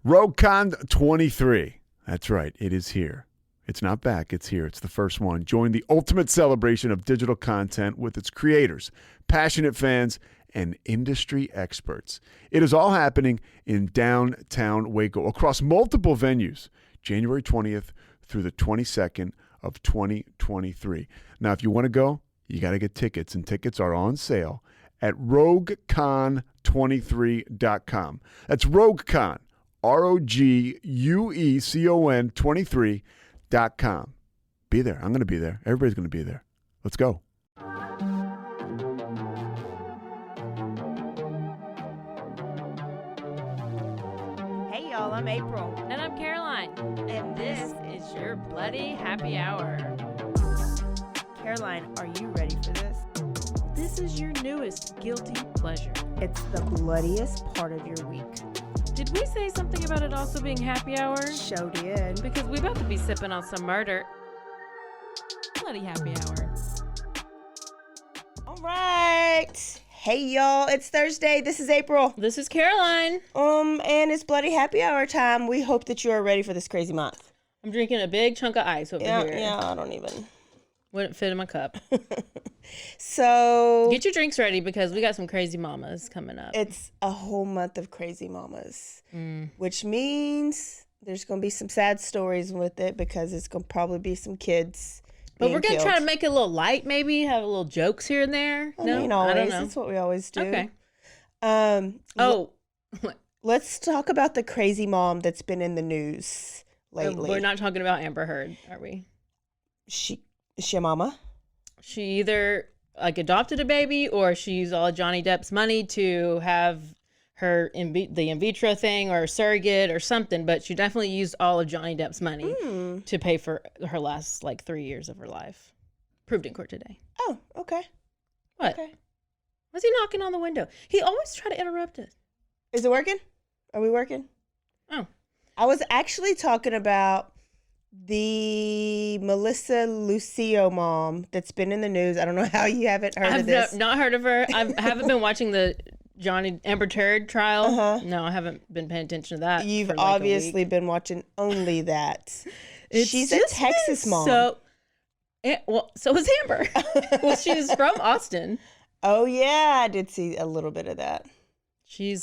RogueCon 23. That's right. It is here. It's not back. It's here. It's the first one. Join the ultimate celebration of digital content with its creators, passionate fans, and industry experts. It is all happening in downtown Waco across multiple venues, January 20th through the 22nd of 2023. Now, if you want to go, you got to get tickets, and tickets are on sale at RogueCon23.com. That's RogueCon, RogueCon 23.com. Be there. I'm going to be there. Everybody's going to be there. Let's go. Hey y'all, I'm April. And I'm Caroline. And this is your Bloody Happy Hour. Caroline, are you ready for this? This is your newest guilty pleasure. It's the bloodiest part of your week. Did we say something about it also being happy hour? Show did. Because we about to be sipping on some murder. Bloody Happy Hour. All right. Hey y'all, it's Thursday. This is April. This is Caroline. And it's Bloody Happy Hour time. We hope that you are ready for this crazy month. I'm drinking a big chunk of ice over here. Yeah, I don't even. Wouldn't fit in my cup. So get your drinks ready because we got some crazy mamas coming up. It's a whole month of crazy mamas, which means there's going to be some sad stories with it because it's going to probably be some kids. But we're going to killed. try to make it a little light, maybe have a little jokes here and there. I don't know. That's what we always do. Okay. Let's talk about the crazy mom that's been in the news lately. We're not talking about Amber Heard, are we? Is she a mama? She either adopted a baby or she used all of Johnny Depp's money to have her the in vitro thing or surrogate or something, but she definitely used all of Johnny Depp's money to pay for her last 3 years of her life. Proved in court today. Oh, okay. What? Okay. Was he knocking on the window? He always tried to interrupt us. Is it working? Are we working? Oh. I was actually talking about the Melissa Lucio mom that's been in the news. I don't know how you haven't heard of this. I've not heard of her. I haven't been watching the Amber Heard trial. Uh-huh. No, I haven't been paying attention to that. You've obviously been watching only that. She's a Texas mom. So is Amber. Well, she's from Austin. Oh yeah, I did see a little bit of that. She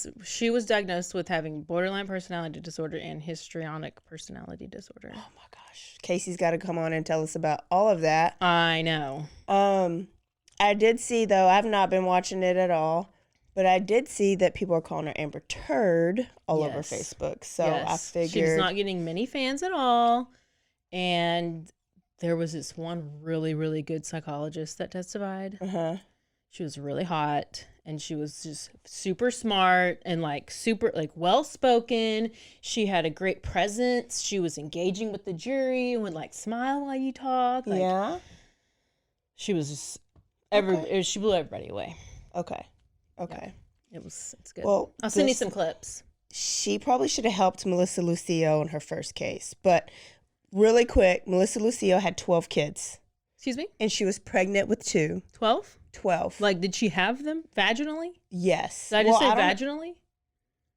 was diagnosed with having borderline personality disorder and histrionic personality disorder. Oh my gosh. Casey's got to come on and tell us about all of that. I know. I did see, though, I've not been watching it at all, but I did see that people are calling her Amber Turd all over Facebook. So I figured she's not getting many fans at all. And there was this one really, really good psychologist that testified. Uh-huh. She was really hot. And she was just super smart and super well-spoken. She had a great presence. She was engaging with the jury and would smile while you talk. Yeah. She was just she blew everybody away. Okay. Yeah. It's good. Well, I'll send you some clips. She probably should have helped Melissa Lucio in her first case. But really quick, Melissa Lucio had 12 kids. Excuse me? And she was pregnant with 2. 12? 12. Did she have them vaginally? Yes. Did I just say vaginally?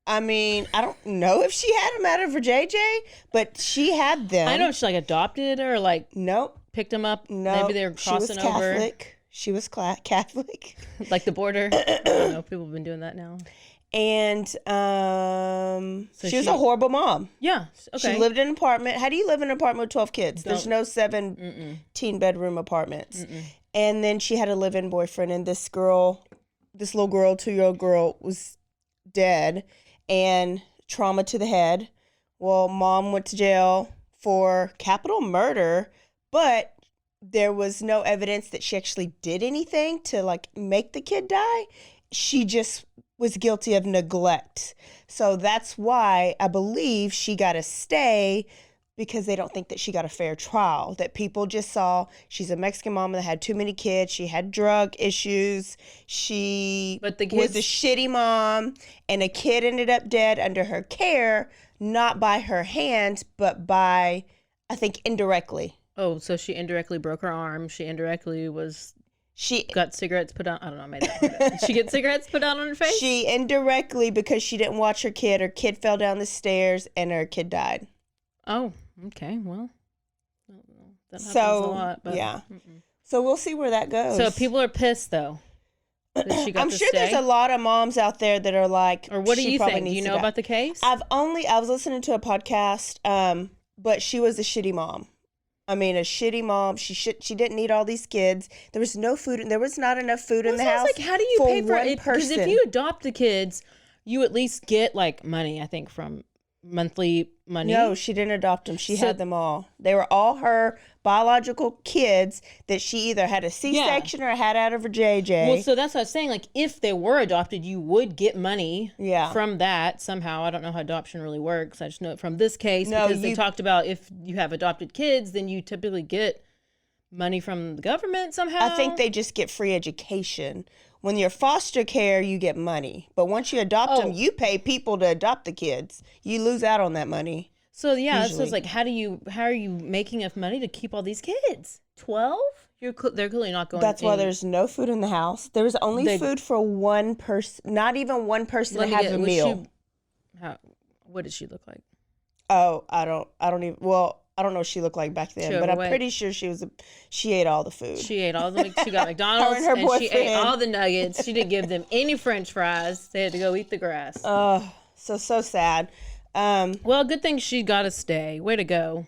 I mean, I don't know if she had them out of her JJ, but she had them. I know if she adopted or nope, picked them up. No, maybe they were crossing she was over. Catholic. She was Catholic. Like the border. I don't know. People have been doing that now. And she was a horrible mom. Yeah. Okay. She lived in an apartment. How do you live in an apartment with 12 kids? There's no 17-bedroom apartments. And then she had a live-in boyfriend, and this little girl, 2-year-old girl, was dead and trauma to the head. Well, mom went to jail for capital murder, but there was no evidence that she actually did anything to make the kid die. She just was guilty of neglect. So that's why I believe she got to stay, because they don't think that she got a fair trial, that people just saw she's a Mexican mom that had too many kids. She had drug issues. She was a shitty mom, and a kid ended up dead under her care, not by her hands, but by, I think, indirectly. Oh, so she indirectly broke her arm. She indirectly was She got cigarettes put on. I don't know. I made that up. Did she get cigarettes put on her face? She indirectly, because she didn't watch her kid. Her kid fell down the stairs and her kid died. Oh, okay. Well, that happens a lot. But, yeah. So we'll see where that goes. So people are pissed though. That she got I'm to sure stay. there's a lot of moms out there that are like, or what do you think? Do you know die. about the case? I was listening to a podcast, but she was a shitty mom. I mean, a shitty mom. She didn't need all these kids. There was no food. There was not enough food in the house. Like, how do you pay for it? Because person. if you adopt the kids, you at least get like money. I think from monthly money. No, she didn't adopt them. She had them all. They were all her biological kids that she either had a C-section or had out of her JJ. Well, so that's what I was saying. Like, if they were adopted, you would get money from that somehow. I don't know how adoption really works. I just know it from this case because they talked about if you have adopted kids, then you typically get money from the government somehow. I think they just get free education. When you're foster care, you get money. But once you adopt them, you pay people to adopt the kids. You lose out on that money. So yeah, so it's like, how are you making enough money to keep all these kids? 12? They're clearly not going. That's why there's no food in the house. There was only food for one person. Not even one person to have a meal. What did she look like? Oh, I don't even. Well, I don't know what she looked like back then, but I'm pretty sure she ate all the food. She ate all the. She got McDonald's and she ate all the nuggets. She didn't give them any French fries. They had to go eat the grass. Oh, so sad. Well, good thing she got to stay. Way to go.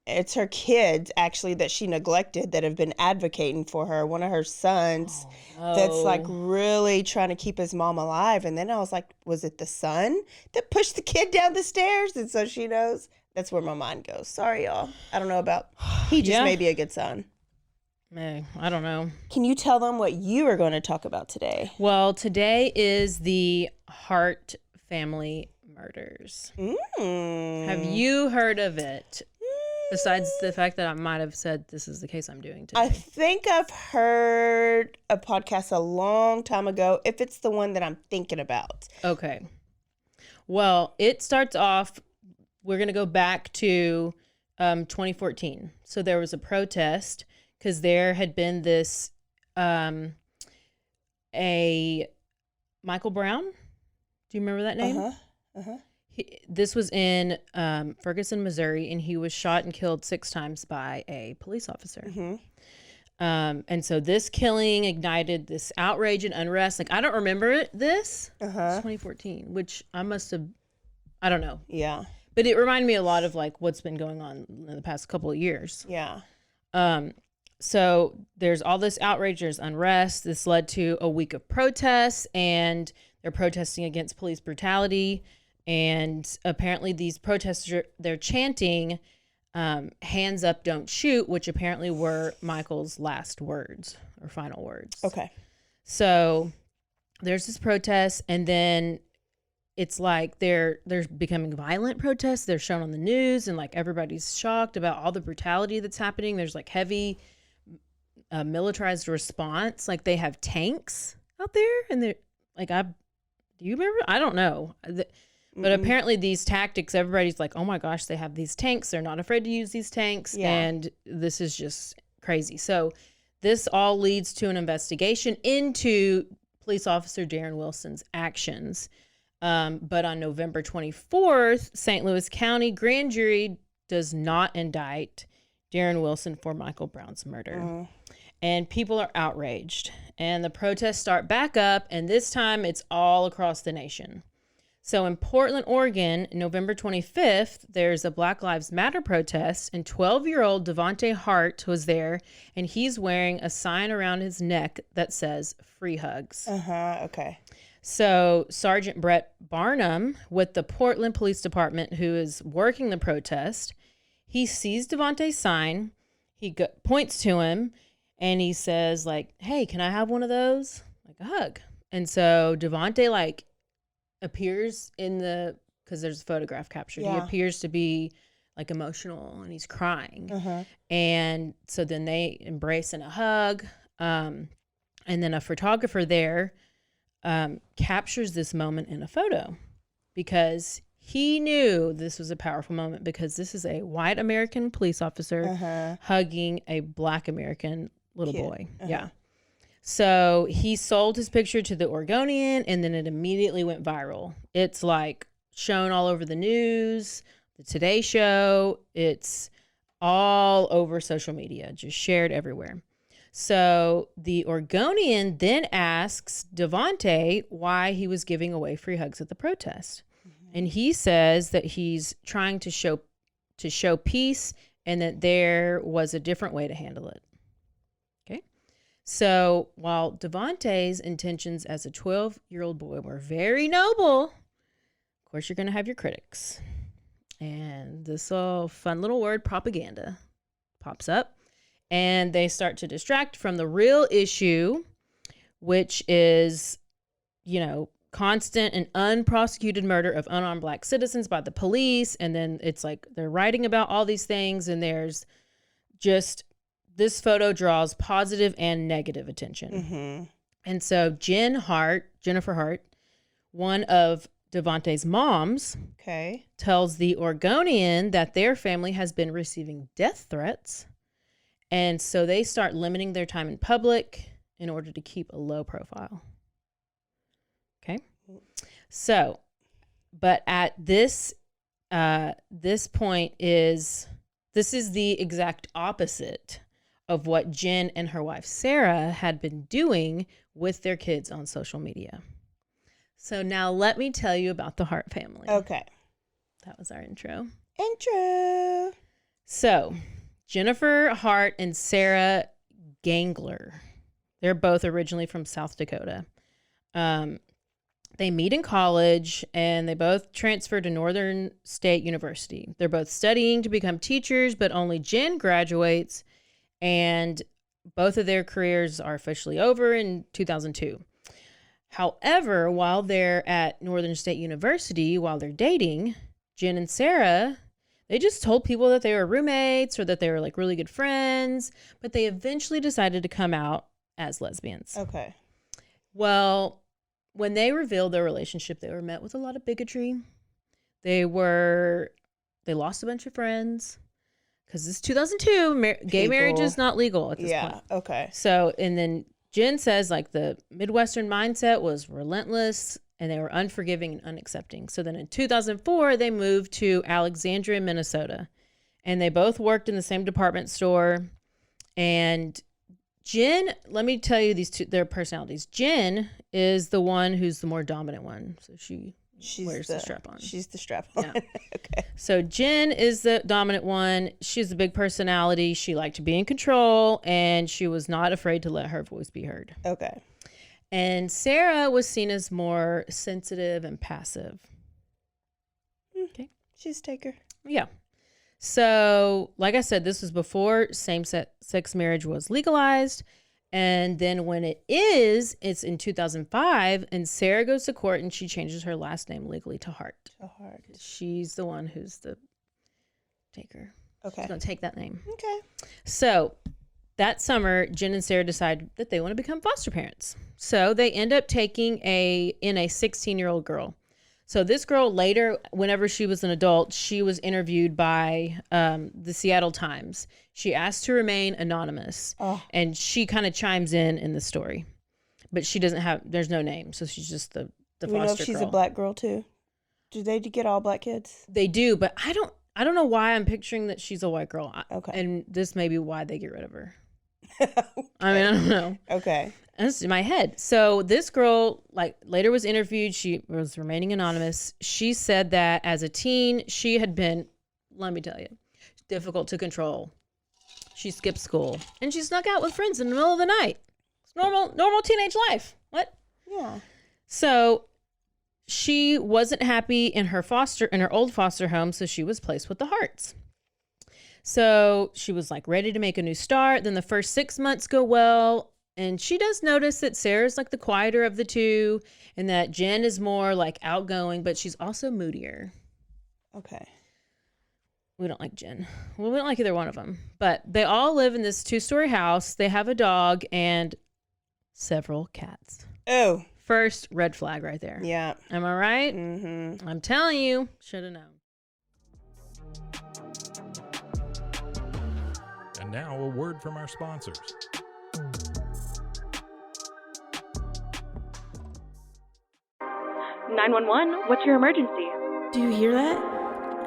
It's her kids actually that she neglected that have been advocating for her. One of her sons that's like really trying to keep his mom alive. And then I was like, was it the son that pushed the kid down the stairs? And so she knows. That's where my mind goes. Sorry, y'all. I don't know about. He just may be a good son. I don't know. Can you tell them what you are going to talk about today? Well, today is the Hart family murders. Have you heard of it? Besides the fact that I might have said this is the case I'm doing today. I think I've heard a podcast a long time ago, if it's the one that I'm thinking about. Okay. Well, it starts off, we're going to go back to 2014. So there was a protest because there had been this, a Michael Brown. Do you remember that name? This was in Ferguson, Missouri, and he was shot and killed 6 times by a police officer. And so this killing ignited this outrage and unrest. Like, I don't remember this. It's 2014, which I don't know. Yeah. But it reminded me a lot of like what's been going on in the past couple of years. Yeah. So there's all this outrage, there's unrest. This led to a week of protests, and they're protesting against police brutality. And apparently these protesters, they're chanting, hands up, don't shoot, which apparently were Michael's last words or final words. Okay. So there's this protest, and then it's like they're becoming violent protests. They're shown on the news, and like everybody's shocked about all the brutality that's happening. There's like heavy militarized response. Like they have tanks out there, and they're like, do you remember? I don't know. But apparently these tactics, everybody's like, oh my gosh, they have these tanks. They're not afraid to use these tanks. Yeah. And this is just crazy. So this all leads to an investigation into police officer Darren Wilson's actions. But on November 24th, St. Louis County grand jury does not indict Darren Wilson for Michael Brown's murder. And people are outraged. And the protests start back up, and this time it's all across the nation. So in Portland, Oregon, November 25th, there's a Black Lives Matter protest, and 12-year-old Devontae Hart was there, and he's wearing a sign around his neck that says free hugs. Okay. So Sergeant Brett Barnum with the Portland Police Department, who is working the protest, he sees Devontae's sign, he points to him, and he says like, hey, can I have one of those? Like a hug. And so Devontae like appears because there's a photograph captured. Yeah. He appears to be like emotional, and he's crying. And so then they embrace in a hug. And then a photographer there captures this moment in a photo because he knew this was a powerful moment, because this is a white American police officer hugging a Black American little boy. Yeah. So he sold his picture to the Oregonian, and then it immediately went viral. It's like shown all over the news, the Today Show. It's all over social media, just shared everywhere. So the Oregonian then asks Devontae why he was giving away free hugs at the protest. And he says that he's trying to show peace and that there was a different way to handle it. Okay. So while Devontae's intentions as a 12-year-old boy were very noble, of course you're going to have your critics. And this fun little word, propaganda, pops up. And they start to distract from the real issue, which is, constant and unprosecuted murder of unarmed Black citizens by the police. And then it's like they're writing about all these things, and there's just this photo draws positive and negative attention. Mm-hmm. And so Jennifer Hart, one of Devontae's moms, tells the Oregonian that their family has been receiving death threats. And so they start limiting their time in public in order to keep a low profile. Okay. So, but at this point this is the exact opposite of what Jen and her wife Sarah had been doing with their kids on social media. So now let me tell you about the Hart family. Okay. That was our intro. So, Jennifer Hart and Sarah Gangler. They're both originally from South Dakota. They meet in college, and they both transferred to Northern State University. They're both studying to become teachers, but only Jen graduates, and both of their careers are officially over in 2002. However, while they're at Northern State University, while they're dating, Jen and Sarah, they just told people that they were roommates or that they were like really good friends, but they eventually decided to come out as lesbians. Okay. Well, when they revealed their relationship, they were met with a lot of bigotry. They lost a bunch of friends because this is 2002. Gay marriage is not legal at this point. Yeah. Okay. So, and then Jen says like the Midwestern mindset was relentless, and they were unforgiving and unaccepting. So then in 2004, they moved to Alexandria, Minnesota, and they both worked in the same department store. And Jen, let me tell you their personalities. Jen is the one who's the more dominant one. So she's wears the strap on. She's the strap on. Yeah. Okay. So Jen is the dominant one. She's a big personality. She liked to be in control, and she was not afraid to let her voice be heard. Okay. And Sarah was seen as more sensitive and passive. Okay. She's a taker. Yeah. So, like I said, this was before same-sex marriage was legalized. And then when it's in 2005, and Sarah goes to court and she changes her last name legally to Hart. She's the one who's the taker. Okay. She's going to take that name. Okay. So that summer, Jen and Sarah decide that they want to become foster parents. So they end up taking a 16-year-old girl. So this girl later, whenever she was an adult, she was interviewed by the Seattle Times. She asked to remain anonymous, and she kind of chimes in the story. But she there's no name, so she's just the foster girl. We know if she's a Black girl too. Do they get all Black kids? They do, but I don't know why I'm picturing that she's a white girl. Okay. And this may be why they get rid of her. Okay. I mean, I don't know. Okay. That's in my head. So this girl, like, later was interviewed. She was remaining anonymous. She said that as a teen, she had been, let me tell you, difficult to control. She skipped school, and she snuck out with friends in the middle of the night. It's normal teenage life. What? Yeah. So she wasn't happy in her old foster home, so she was placed with the Harts. So she was like ready to make a new start. Then the first 6 months go well. And she does notice that Sarah's like the quieter of the two, and that Jen is more like outgoing, but she's also moodier. Okay. We don't like Jen. Well, we don't like either one of them. But they all live in this 2-story house. They have a dog and several cats. Oh. First red flag right there. Yeah. Am I right? Mm-hmm. I'm telling you. Should have known. And now a word from our sponsors. 911, what's your emergency? Do you hear that?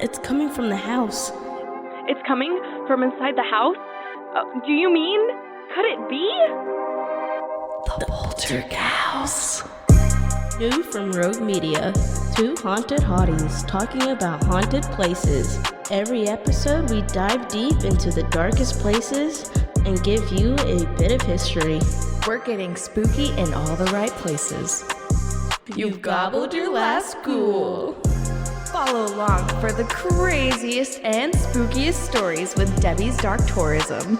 It's coming from the house. It's coming from inside the house? Do you mean? Could it be? The Poltergeist. New from Rogue Media. Two haunted hotties talking about haunted places. Every episode, we dive deep into the darkest places and give you a bit of history. We're getting spooky in all the right places. You've gobbled your last ghoul. Follow along for the craziest and spookiest stories with Debbie's Dark Tourism.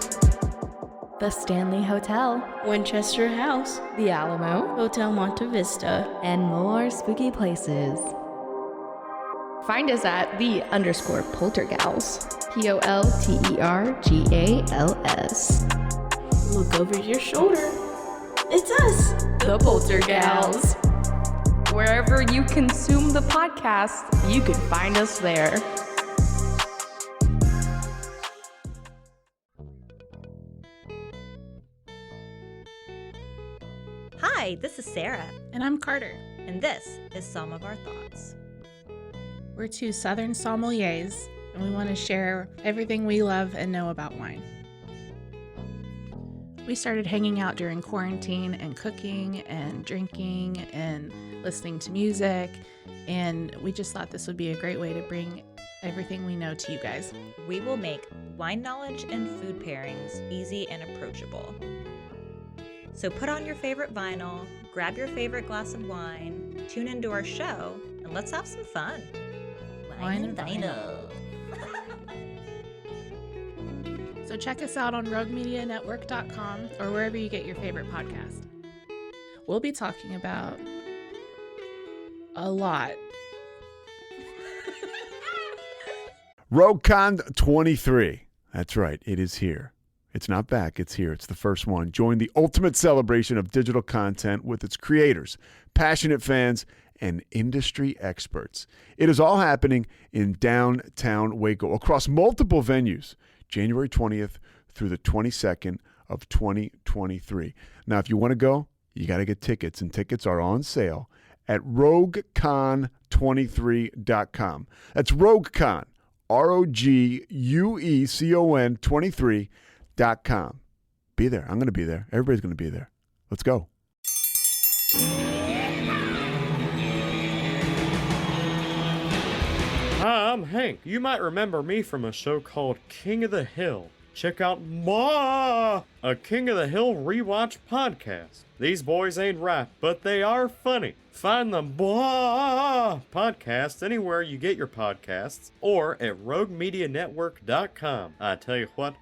The Stanley Hotel, Winchester House, the Alamo, Hotel Monte Vista, and more spooky places. Find us at _Poltergals. POLTERGALS. Look over your shoulder. It's us, The Poltergals. Wherever you consume the podcast, you can find us there. Hi, this is Sarah, And I'm Carter. and this is Some of Our Thoughts. We're two Southern sommeliers, and we want to share everything we love and know about wine. We started hanging out during quarantine and cooking and drinking and listening to music, and we just thought this would be a great way to bring everything we know to you guys. We will make wine knowledge and food pairings easy and approachable. So put on your favorite vinyl, grab your favorite glass of wine, tune into our show, and let's have some fun. Wine and vinyl. So check us out on roguemedianetwork.com or wherever you get your favorite podcast. We'll be talking about a lot. RogueCon 23. That's right. It is here. It's not back. It's here. It's the first one. Join the ultimate celebration of digital content with its creators, passionate fans, and industry experts. It is all happening in downtown Waco across multiple venues, January 20th through the 22nd of 2023. Now, if you want to go, you got to get tickets, and tickets are on sale at roguecon23.com. That's RogueCon, ROGUECON 23.com. Be there. I'm going to be there. Everybody's going to be there. Let's go. Hi, I'm Hank. You might remember me from a show called King of the Hill. Check out a King of the Hill rewatch podcast. These boys ain't right, but they are funny. Find the podcast anywhere you get your podcasts or at roguemedianetwork.com. I tell you what.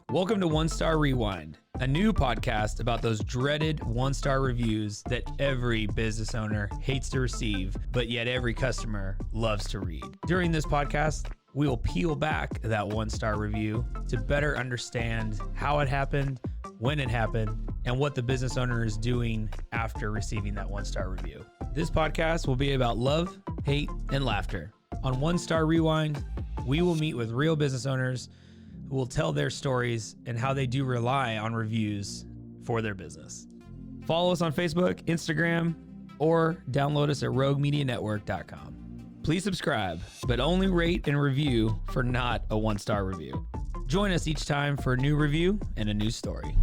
Welcome to One Star Rewind, a new podcast about those dreaded one-star reviews that every business owner hates to receive, but yet every customer loves to read. During this podcast, we will peel back that one-star review to better understand how it happened, when it happened, and what the business owner is doing after receiving that one-star review. This podcast will be about love, hate, and laughter. On One Star Rewind, we will meet with real business owners who will tell their stories and how they do rely on reviews for their business. Follow us on Facebook, Instagram, or download us at roguemedianetwork.com. Please subscribe, but only rate and review for not a one-star review. Join us each time for a new review and a new story.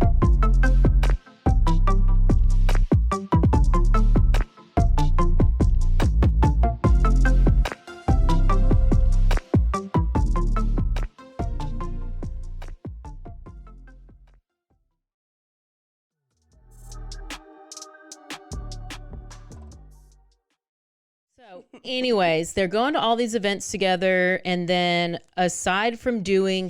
So, anyways, they're going to all these events together, and then aside from doing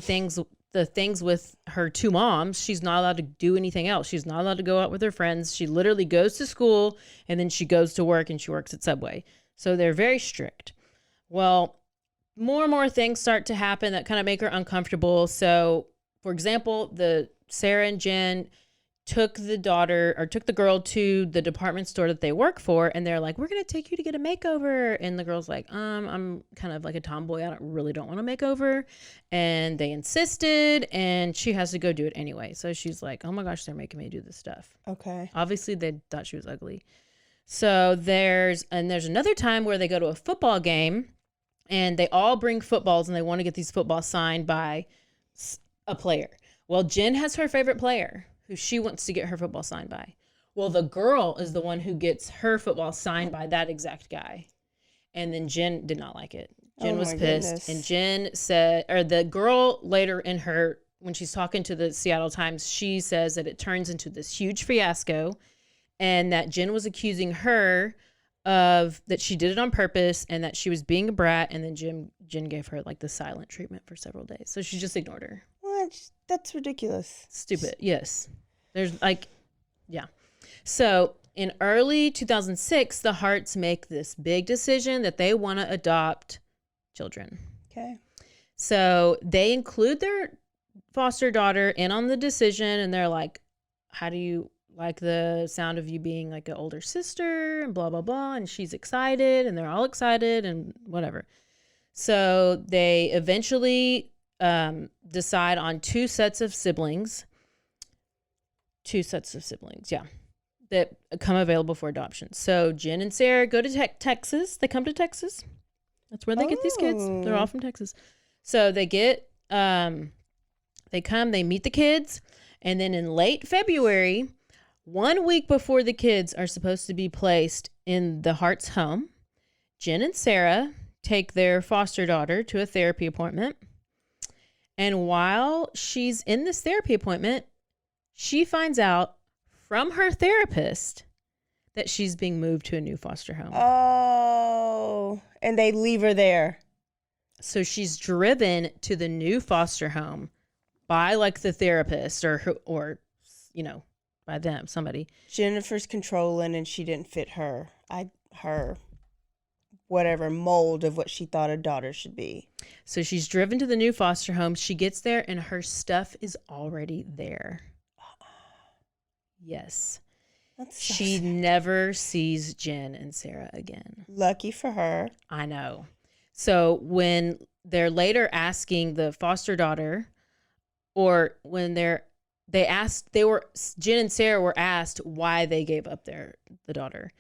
the things with her two moms, she's not allowed to do anything else. She's not allowed to go out with her friends. She literally goes to school, and then she goes to work, and she works at Subway. So they're very strict. Well, more and more things start to happen that kind of make her uncomfortable. So, for example, Sarah and Jen took the girl to the department store that they work for, and they're like, we're gonna take you to get a makeover, and the girl's like, I'm kind of like a tomboy, I don't want a makeover, and they insisted, and she has to go do it anyway. So she's like, oh my gosh, they're making me do this stuff. Okay. Obviously they thought she was ugly. So there's another time where they go to a football game, and they all bring footballs, and they want to get these footballs signed by a player. Well, Jen has her favorite player who she wants to get her football signed by. Well, the girl is the one who gets her football signed by that exact guy. And then Jen did not like it. Jen was pissed. Goodness. And Jen said, or the girl later when she's talking to the Seattle Times, she says that it turns into this huge fiasco, and that Jen was accusing her of that she did it on purpose and that she was being a brat. And then Jen gave her like the silent treatment for several days. So she just ignored her. What? That's ridiculous. Stupid. Yes. There's yeah. So in early 2006, the Harts make this big decision that they want to adopt children. Okay. So they include their foster daughter in on the decision, and they're like, how do you like the sound of you being like an older sister and blah, blah, blah. And she's excited, and they're all excited and whatever. So they eventually decide on two sets of siblings, yeah, that come available for adoption. So Jen and Sarah go to Texas. They come to Texas. That's where they get these kids. They're all from Texas. So they get, they come, they meet the kids. And then in late February, 1 week before the kids are supposed to be placed in the Hart's home, Jen and Sarah take their foster daughter to a therapy appointment. And while she's in this therapy appointment, she finds out from her therapist that she's being moved to a new foster home. Oh, and they leave her there. So she's driven to the new foster home by like the therapist or you know, by them, somebody. Jennifer's controlling, and she didn't fit her whatever mold of what she thought a daughter should be. So she's driven to the new foster home. She gets there, and her stuff is already there. Yes. She never sees Jen and Sarah again. Lucky for her. I know. So when they're later asking the foster daughter, or when Jen and Sarah were asked why they gave up the daughter,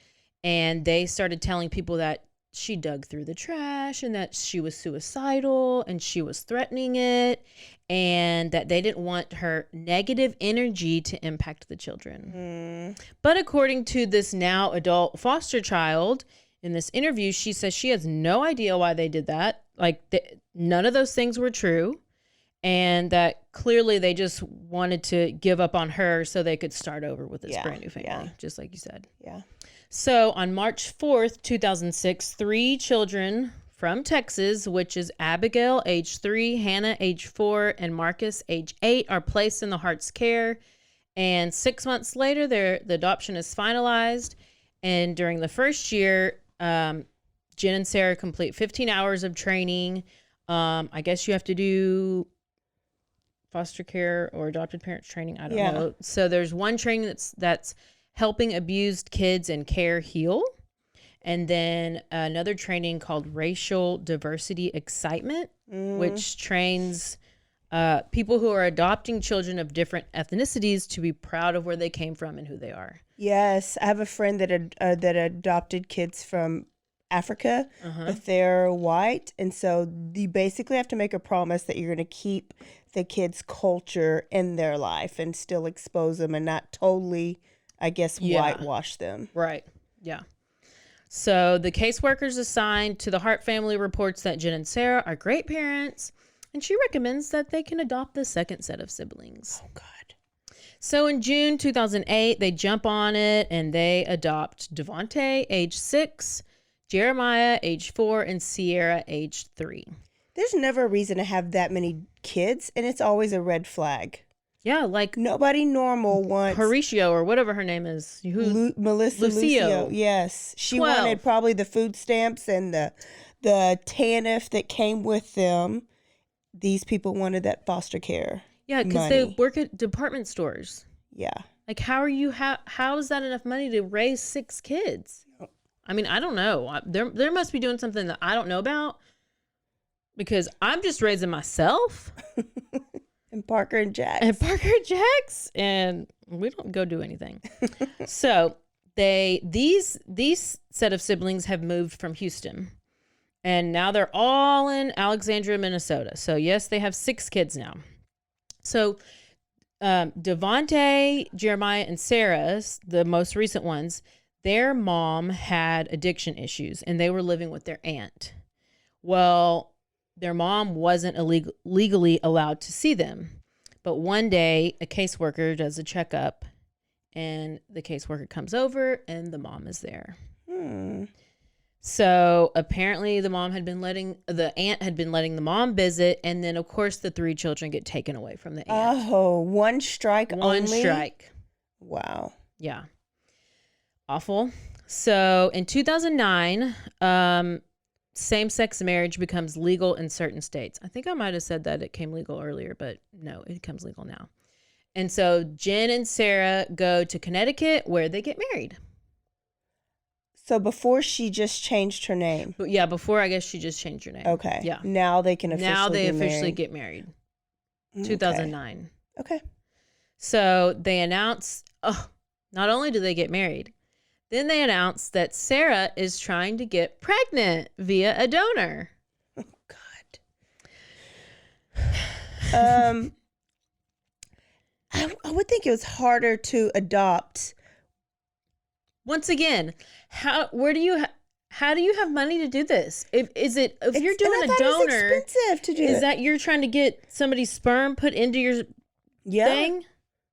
and they started telling people that she dug through the trash, and that she was suicidal, and she was threatening it, and that they didn't want her negative energy to impact the children. But according to this now adult foster child, in this interview, she says she has no idea why they did that. Like, none of those things were true, and that clearly they just wanted to give up on her so they could start over with this brand new family, just like you said. Yeah. So on March 4th, 2006, 3 children from Texas, which is Abigail, age 3, Hannah, age 4, and Marcus, age 8, are placed in the Hart's care. And 6 months later, the adoption is finalized. And during the first year, Jen and Sarah complete 15 hours of training. I guess you have to do foster care or adopted parents training. I don't know. So there's one training that's helping abused kids and care heal. And then another training called Racial Diversity Excitement, which trains people who are adopting children of different ethnicities to be proud of where they came from and who they are. Yes, I have a friend that adopted kids from Africa, but they're white. And so you basically have to make a promise that you're going to keep the kids' culture in their life and still expose them and not totally, I guess, whitewash them. Right. Yeah. So the caseworkers assigned to the Hart family reports that Jen and Sarah are great parents, and she recommends that they can adopt the second set of siblings. Oh, God. So in June 2008, they jump on it, and they adopt Devontae, age 6, Jeremiah, age 4, and Sierra, age 3. There's never a reason to have that many kids, and it's always a red flag. Yeah, like nobody normal wants Horatio or whatever her name is. Melissa Lucio. Yes, she 12. Wanted probably the food stamps and the TANF that came with them. These people wanted that foster care. Yeah, because they work at department stores. Yeah. Like, how is that enough money to raise 6 kids? I mean, I don't know. There must be doing something that I don't know about, because I'm just raising myself. And Parker and Jax. And we don't go do anything. So these set of siblings have moved from Houston, and now they're all in Alexandria, Minnesota. So yes, they have 6 kids now. So Devontae, Jeremiah, and Sarah, the most recent ones, their mom had addiction issues, and they were living with their aunt. Well, their mom wasn't legally allowed to see them. But one day, a caseworker does a checkup, and the caseworker comes over, and the mom is there. So apparently, the aunt had been letting the mom visit, and then of course the 3 children get taken away from the aunt. Oh, one strike only? One strike. Wow. Yeah. Awful. So in 2009, same-sex marriage becomes legal in certain states. I think I might have said that it came legal earlier, but no, it becomes legal now. And so Jen and Sarah go to Connecticut, where they get married. So before she just changed her name. But yeah, before I guess she just changed her name. Okay. Yeah. Now they can officially get married. 2009. Okay. So they announce, not only do they get married, then they announce that Sarah is trying to get pregnant via a donor. Oh, God. I would think it was harder to adopt. Once again, how do you have money to do this? If you're doing a donor, it's expensive to do. Is that you're trying to get somebody's sperm put into your thing?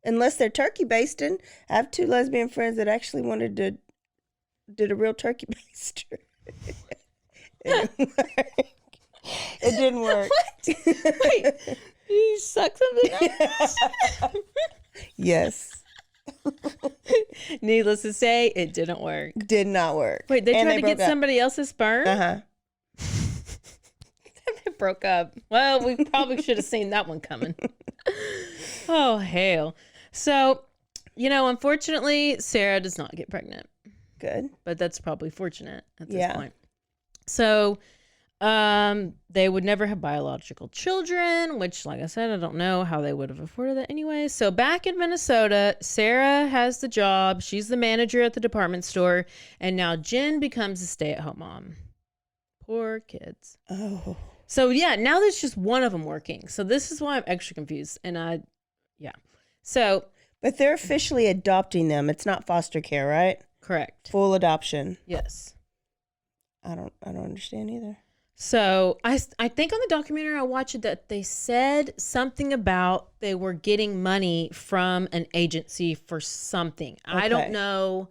Unless they're turkey basting. I have 2 lesbian friends that actually did a real turkey baster. It didn't work. What? Wait, you suck something up? Yes. Needless to say, it didn't work. Did not work. Wait, they tried to get somebody else's sperm? Uh-huh. They broke up. Well, we probably should have seen that one coming. Oh, hell. So, unfortunately, Sarah does not get pregnant. Good. But that's probably fortunate at this point. So, they would never have biological children, which, like I said, I don't know how they would have afforded that anyway. So back in Minnesota, Sarah has the job. She's the manager at the department store. And now Jen becomes a stay-at-home mom. Poor kids. Oh. So yeah, now there's just one of them working. So this is why I'm extra confused. And So. But they're officially adopting them. It's not foster care, right? Correct. Full adoption. Yes. I don't understand either. So I think on the documentary I watched that they said something about they were getting money from an agency for something. Okay. I don't know.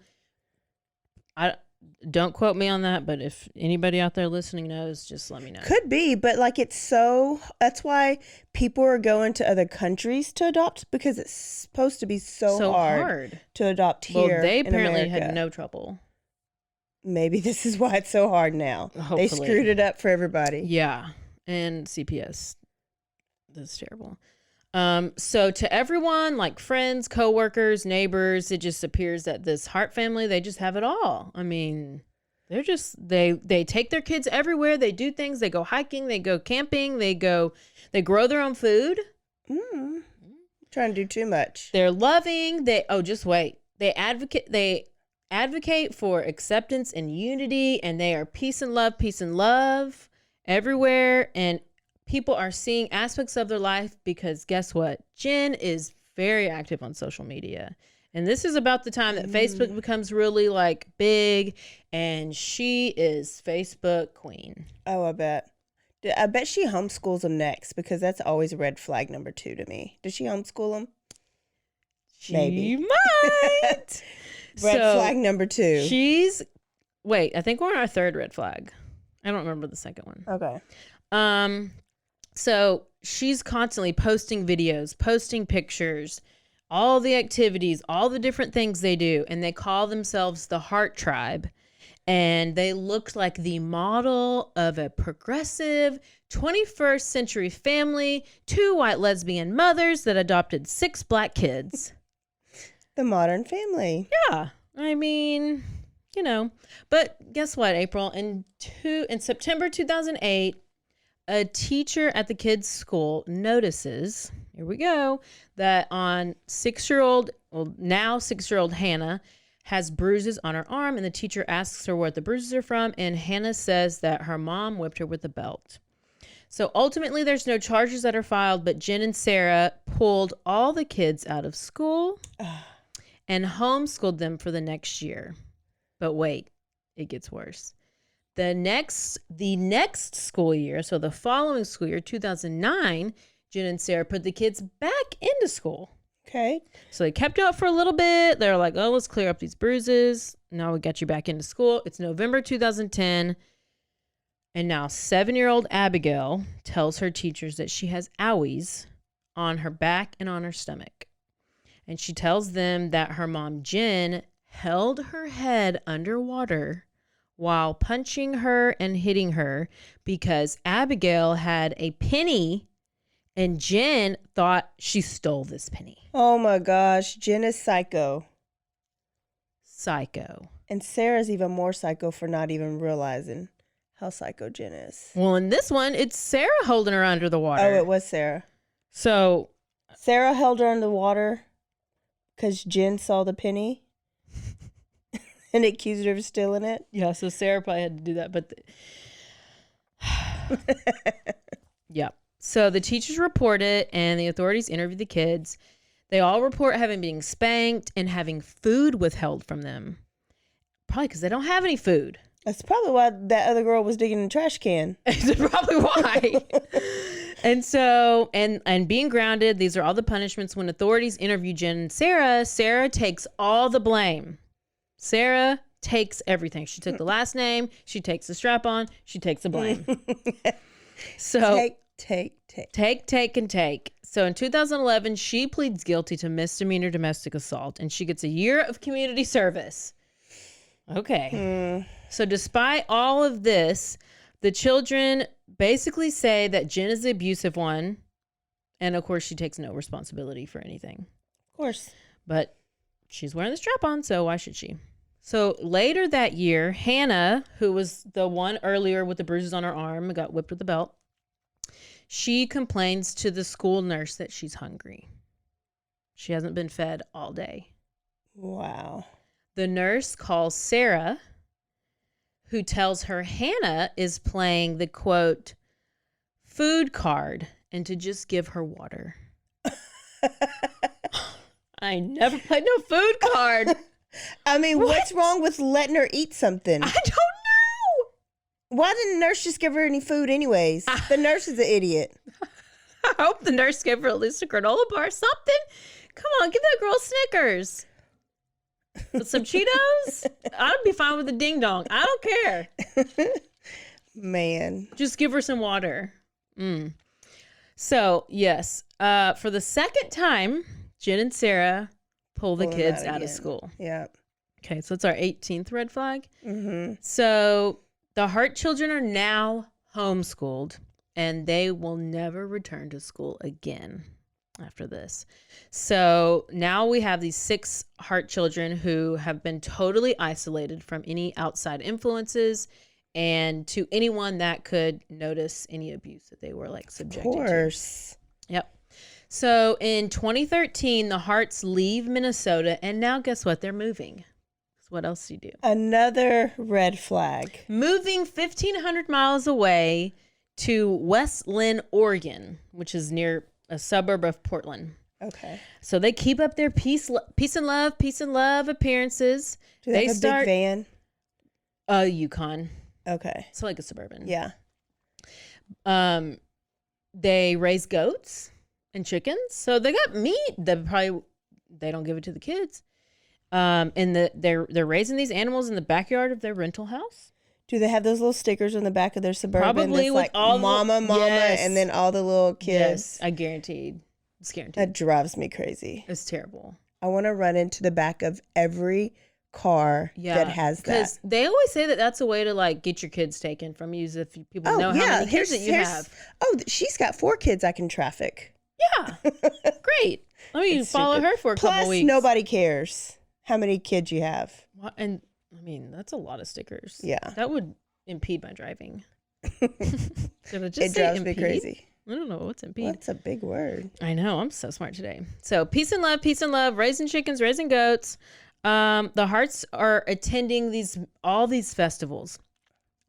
Don't quote me on that, but if anybody out there listening knows, just let me know. Could be, but that's why people are going to other countries to adopt, because it's supposed to be so hard to adopt here. Well, they apparently in America. had no trouble. Maybe this is why it's so hard now. Hopefully. They screwed it up for everybody. Yeah. And CPS. That's terrible. So to everyone, like friends, coworkers, neighbors, it just appears that this Hart family, they just have it all. I mean, they're just, they take their kids everywhere. They do things. They go hiking. They go camping. They grow their own food. Trying to do too much. They're loving. Just wait. They advocate for acceptance and unity, and they are peace and love everywhere. And people are seeing aspects of their life because guess what? Jen is very active on social media. And this is about the time that Facebook becomes really big, and she is Facebook queen. Oh, I bet. I bet she homeschools them next, because that's always red flag number 2 to me. Does she homeschool them? She might. Red flag number 2. I think we're on our 3rd red flag. I don't remember the second one. Okay. So she's constantly posting videos, posting pictures, all the activities, all the different things they do. And they call themselves the Hart tribe. And they look like the model of a progressive 21st century family, 2 white lesbian mothers that adopted 6 black kids. The Modern Family. Yeah. I mean, you know. But guess what, April? In September 2008, a teacher at the kids' school notices, here we go, that on now 6-year-old Hannah has bruises on her arm, and the teacher asks her what the bruises are from, and Hannah says that her mom whipped her with a belt. So ultimately, there's no charges that are filed, but Jen and Sarah pulled all the kids out of school and homeschooled them for the next year. But wait, it gets worse. The next school year, so the following school year, 2009, Jen and Sarah put the kids back into school. Okay. So they kept you out for a little bit. They're like, oh, let's clear up these bruises. Now we got you back into school. It's November 2010. And now 7-year-old Abigail tells her teachers that she has owies on her back and on her stomach. And she tells them that her mom, Jen, held her head underwater while punching her and hitting her because Abigail had a penny and Jen thought she stole this penny. Oh my gosh, Jen is psycho. Psycho. And Sarah's even more psycho for not even realizing how psycho Jen is. Well, in this one, it's Sarah holding her under the water. Oh, it was Sarah. So Sarah held her under the water because Jen saw the penny and accused her of stealing it. Yeah, so Sarah probably had to do that, but yeah. So the teachers report it and the authorities interview the kids. They all report having been spanked and having food withheld from them. Probably because they don't have any food. That's probably why that other girl was digging in the trash can. That's probably why. And so, and being grounded, these are all the punishments. When authorities interview Jen and Sarah takes all the blame. Sarah takes everything. She took the last name. She takes the strap on. She takes the blame. So take. So in 2011, she pleads guilty to misdemeanor domestic assault, and she gets a year of community service. Okay. So despite all of this, the children basically say that Jen is the abusive one. And of course, she takes no responsibility for anything. Of course. But she's wearing the strap on, so why should she? So later that year, Hannah, who was the one earlier with the bruises on her arm, got whipped with the belt. She complains to the school nurse that she's hungry. She hasn't been fed all day. Wow. The nurse calls Sarah, who tells her Hannah is playing the, quote, food card and to just give her water. I never played no food card. I mean, what's wrong with letting her eat something? I don't know. Why didn't the nurse just give her any food anyways? The nurse is an idiot. I hope the nurse gave her at least a granola bar or something. Come on, give that girl Snickers. With some Cheetos? I'd be fine with a ding dong. I don't care. Man. Just give her some water. So, yes. For the second time, Jen and Sarah pull the kids out of school. Yeah. Okay, so it's our 18th red flag. Mm-hmm. So the Hart children are now homeschooled, and they will never return to school again after this. So now we have these 6 Hart children who have been totally isolated from any outside influences and to anyone that could notice any abuse that they were like subjected to. Of course. Yep. So in 2013, the Harts leave Minnesota, and now guess what? They're moving. So what else do you do? Another red flag. Moving 1,500 miles away to West Lynn, Oregon, which is near a suburb of Portland. Okay. So they keep up their peace and love appearances. Do they have a big van? Yukon. Okay. So like a Suburban. Yeah. They raise goats and chickens. So they got meat that they don't give it to the kids. And they're raising these animals in the backyard of their rental house. Do they have those little stickers on the back of their Suburban? Probably with like all mama, yes. and then all the little kids. Yes, I guaranteed. It's guaranteed. That drives me crazy. It's terrible. I want to run into the back of every car that has that. Because they always say that that's a way to like get your kids taken from you if people know how many kids that you have. Oh, she's got 4 kids I can traffic. Yeah. Great. Let me follow her for a couple weeks. Nobody cares how many kids you have. And I mean, that's a lot of stickers. Yeah. That would impede my driving. It drives me crazy. I don't know what's impede. That's a big word. I know. I'm so smart today. So peace and love, raising chickens, raising goats. The Harts are attending all these festivals.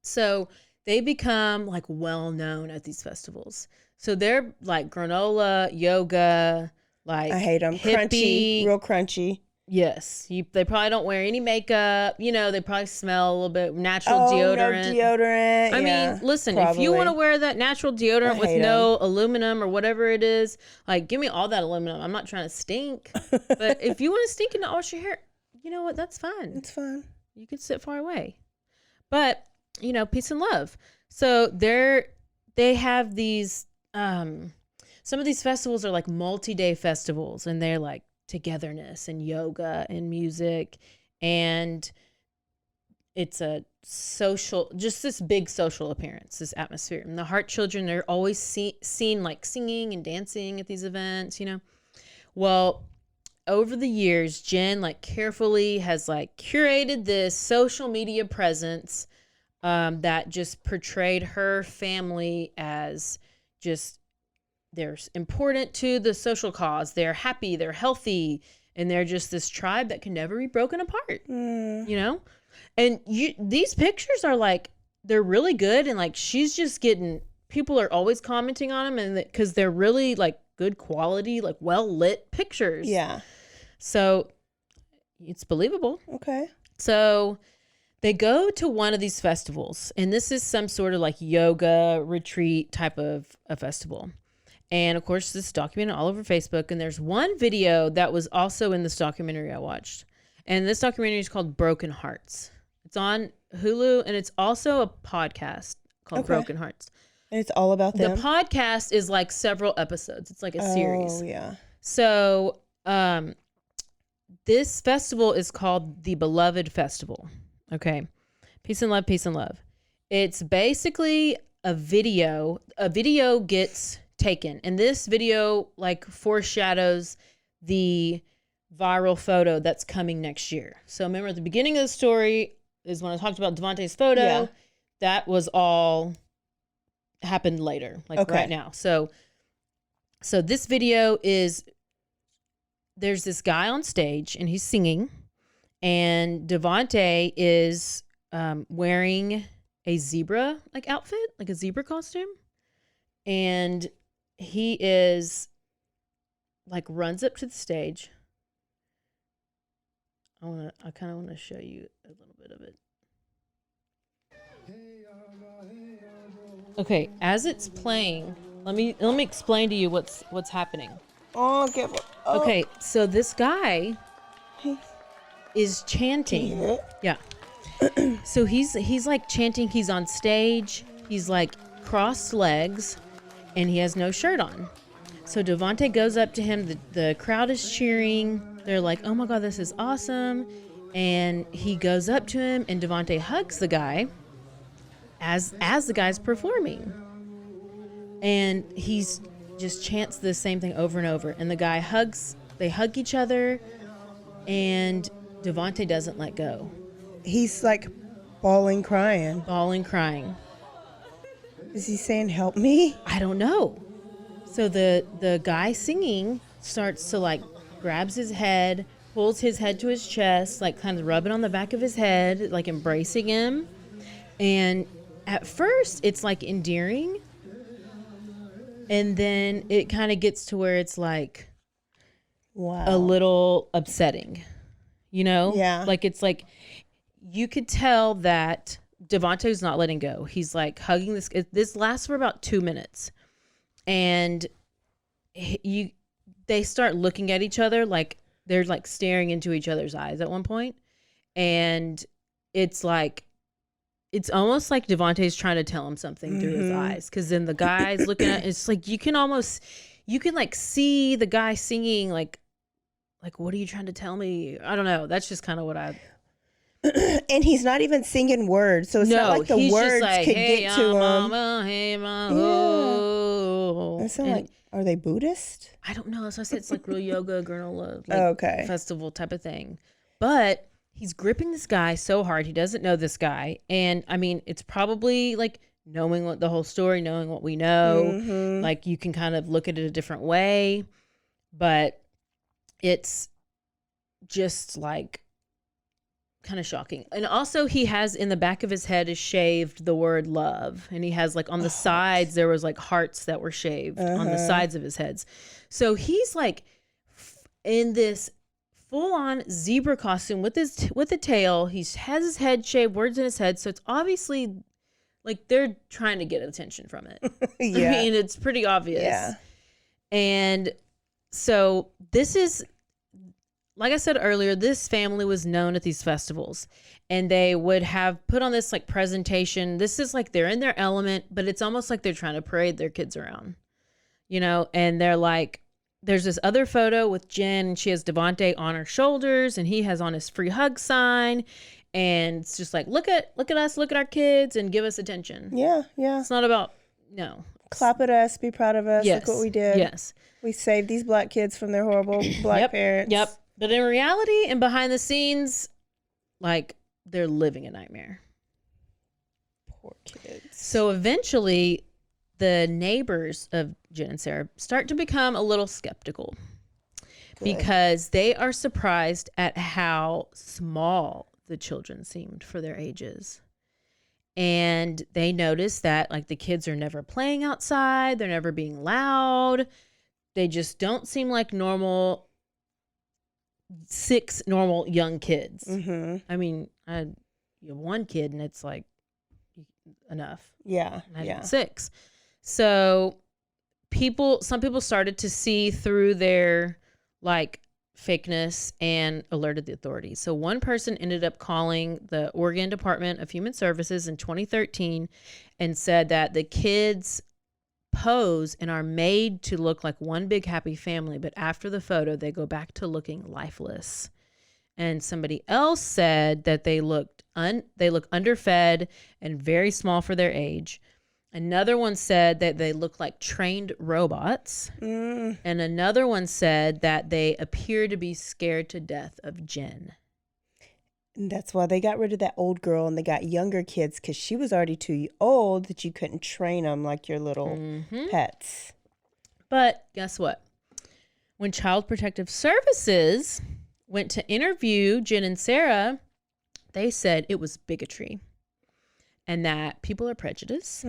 So they become like well known at these festivals. So they're like granola, yoga, like I hate them. hippie. Crunchy, real crunchy. Yes. They probably don't wear any makeup. You know, they probably smell a little bit natural deodorant. No deodorant. I mean, listen, if you want to wear that natural deodorant with no aluminum or whatever it is, like give me all that aluminum. I'm not trying to stink. But if you want to stink and not wash your hair, you know what? That's fine. It's fine. You can sit far away. But, you know, peace and love. So they have these, some of these festivals are like multi-day festivals, and they're like togetherness and yoga and music, and it's a social, just this big social appearance, this atmosphere. And the Hart children are always seen like singing and dancing at these events, you know. Well, over the years, Jen like carefully has like curated this social media presence that just portrayed her family as just, they're important to the social cause. They're happy, they're healthy, and they're just this tribe that can never be broken apart, you know? And these pictures are like, they're really good. And like, she's just getting, people are always commenting on them, and because they're really like good quality, like well lit pictures. Yeah. So it's believable. Okay. So they go to one of these festivals, and this is some sort of like yoga retreat type of a festival. And of course, this is documented all over Facebook. And there's one video that was also in this documentary I watched. And this documentary is called Broken Harts. It's on Hulu, and it's also a podcast called Broken Harts. And it's all about them? The podcast is like several episodes. It's like a series. Oh, yeah. So this festival is called the Beloved Festival. Okay. Peace and love, peace and love. It's basically a video. A video gets taken, and this video like foreshadows the viral photo that's coming next year. So remember, at the beginning of the story is when I talked about Devontae's photo. Yeah. That was all happened later, like right now. So this video is, there's this guy on stage and he's singing, and Devontae is wearing a zebra like outfit, like a zebra costume, and he is like runs up to the stage. I kind of want to show you a little bit of it. Okay, as it's playing, let me explain to you what's happening. Okay, so this guy is chanting. Yeah. So he's like chanting. He's on stage. He's like crossed legs, and he has no shirt on. So Devontae goes up to him. The crowd is cheering. They're like, "Oh my God, this is awesome!" And he goes up to him, and Devontae hugs the guy as the guy's performing, and he's just chants the same thing over and over. And the guy they hug each other, and Devontae doesn't let go. He's like bawling, crying. Is he saying, "Help me"? I don't know. So the guy singing starts to like grabs his head, pulls his head to his chest, like kind of rubbing on the back of his head, like embracing him. And at first it's like endearing, and then it kind of gets to where it's like a little upsetting, you know? Yeah. Like it's like you could tell that Devontae's not letting go. He's like hugging this. This lasts for about 2 minutes, and they start looking at each other like they're like staring into each other's eyes at one point, and it's like it's almost like Devontae's trying to tell him something through his eyes, because then the guy's looking at it's like you can like see the guy singing like what are you trying to tell me? I don't know. That's just kind of what I. And he's not even singing words, so it's not like the words like, could get to him. Mama, hey, mama, oh. It sounds like Are they Buddhist? I don't know. So I said it's like real yoga, granola, like Okay. festival type of thing. But he's gripping this guy so hard. He doesn't know this guy. And I mean, it's probably like knowing what the whole story, knowing what we know. Like you can kind of look at it a different way. But it's just like kind of shocking. And also he has in the back of his head is shaved the word love, and he has like on the sides there was like hearts that were shaved on the sides of his heads. So he's like in this full-on zebra costume with a tail. He has his head shaved, words in his head, so it's obviously like they're trying to get attention from it. Yeah. I mean, it's pretty obvious. Yeah. And so this is, like I said earlier, this family was known at these festivals, and they would have put on this like presentation. This is like they're in their element, but it's almost like they're trying to parade their kids around, you know, and they're like, there's this other photo with Jen, and she has Devontae on her shoulders, and he has on his free hug sign. And it's just like, look at us, look at our kids, and give us attention. Yeah, yeah. It's not about, no. Clap at us, be proud of us. Yes. Look what we did. Yes. We saved these black kids from their horrible black parents. Yep. But in reality and behind the scenes, like, they're living a nightmare. Poor kids. So eventually, the neighbors of Jen and Sarah start to become a little skeptical. Good. Because they are surprised at how small the children seemed for their ages. And they notice that like the kids are never playing outside, they're never being loud. They just don't seem like six normal young kids. I mean, you have one kid and it's like enough. Yeah. Imagine 6. So some people started to see through their like fakeness and alerted the authorities. So one person ended up calling the Oregon Department of Human Services in 2013 and said that the kids pose and are made to look like one big happy family, but after the photo they go back to looking lifeless. And somebody else said that they look underfed and very small for their age. Another one said that they look like trained robots. And another one said that they appear to be scared to death of Jen. And that's why they got rid of that old girl and they got younger kids, because she was already too old that you couldn't train them like your little pets. But guess what? When Child Protective Services went to interview Jen and Sarah, they said it was bigotry. And that people are prejudiced,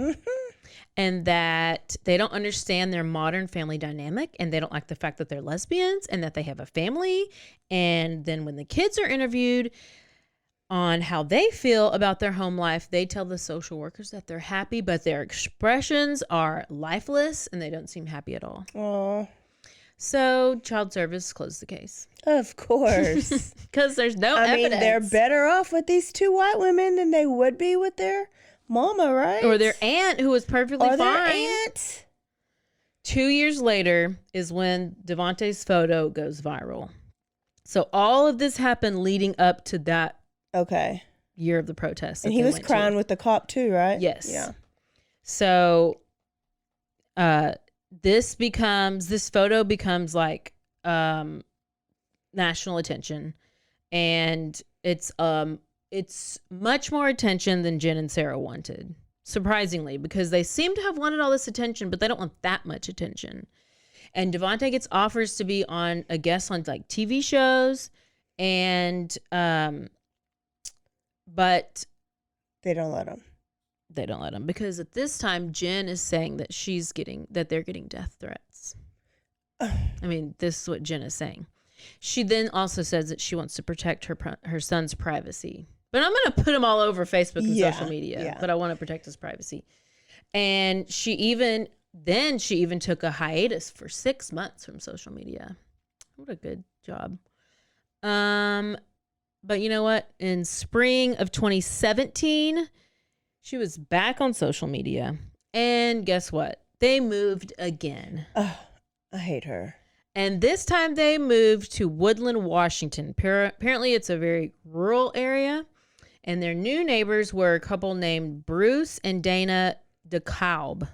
and that they don't understand their modern family dynamic, and they don't like the fact that they're lesbians and that they have a family. And then when the kids are interviewed on how they feel about their home life, they tell the social workers that they're happy, but their expressions are lifeless and they don't seem happy at all. Oh. So Child Service closed the case. Of course. Because there's no evidence. I mean, they're better off with these 2 white women than they would be with their mama, right? Or their aunt, who was perfectly fine. Their aunt. 2 years later is when Devontae's photo goes viral. So all of this happened leading up to that year of the protests. And he was crying with the cop too, right? Yes. Yeah. So this photo becomes like national attention, and it's much more attention than Jen and Sarah wanted, surprisingly, because they seem to have wanted all this attention, but they don't want that much attention. And Devontae gets offers to be a guest on like TV shows, and but they don't let him. They don't let him because at this time Jen is saying that they're getting death threats. I mean, this is what Jen is saying. She then also says that she wants to protect her son's privacy. But I'm going to put him all over Facebook and social media. Yeah. But I want to protect his privacy. And she even took a hiatus for 6 months from social media. What a good job. But you know what? In spring of 2017, she was back on social media. And guess what? They moved again. I hate her. And this time they moved to Woodland, Washington. Apparently it's a very rural area. And their new neighbors were a couple named Bruce and Dana DeKalb.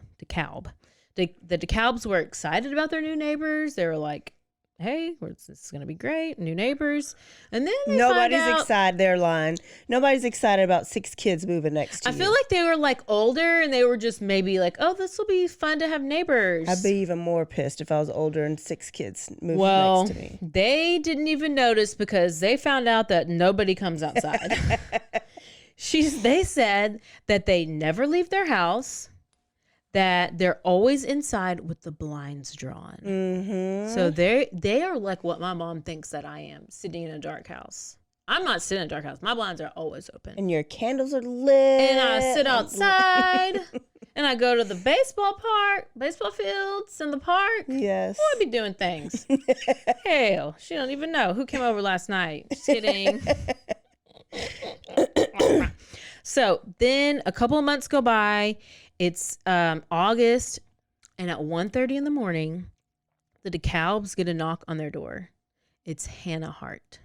The DeKalbs were excited about their new neighbors. They were like, hey, this is going to be great. New neighbors. And then nobody's excited. They're lying. Nobody's excited about 6 kids moving next to you. I feel like they were like older and they were just maybe like, oh, this will be fun to have neighbors. I'd be even more pissed if I was older and 6 kids moved next to me. They didn't even notice because they found out that nobody comes outside. They said that they never leave their house, that they're always inside with the blinds drawn. Mm-hmm. So they are like what my mom thinks that I am, sitting in a dark house. I'm not sitting in a dark house. My blinds are always open. And your candles are lit. And I sit outside. And I go to the baseball fields in the park. Yes. I'll be doing things. Hell, she don't even know who came over last night. Just kidding. So then a couple of months go by. It's August, and at 1:30 in the morning, the DeKalbs get a knock on their door. It's Hannah Hart.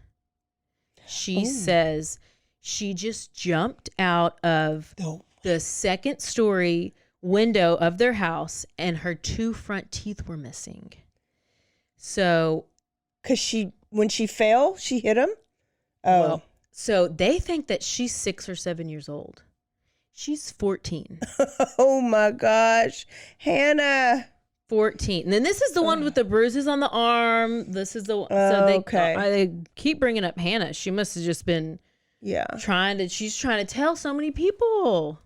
She says she just jumped out of the second story window of their house, and her 2 front teeth were missing. So, because when she fell, she hit him. Oh, well, so they think that she's 6 or 7 years old. She's 14. Oh my gosh. Hannah. 14. And then this is the one with the bruises on the arm. This is the one. So they keep bringing up Hannah. She must have just been she's trying to tell so many people.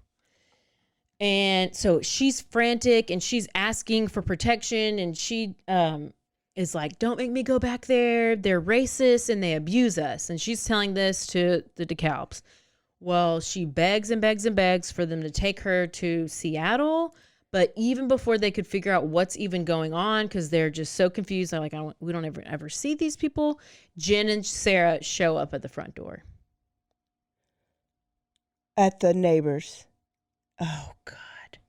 And so she's frantic and she's asking for protection. And she is like, don't make me go back there. They're racist and they abuse us. And she's telling this to the DeKalbs. Well, she begs and begs and begs for them to take her to Seattle. But even before they could figure out what's even going on, because they're just so confused, they're like, we don't ever see these people. Jen and Sarah show up at the front door. At the neighbors. Oh, God.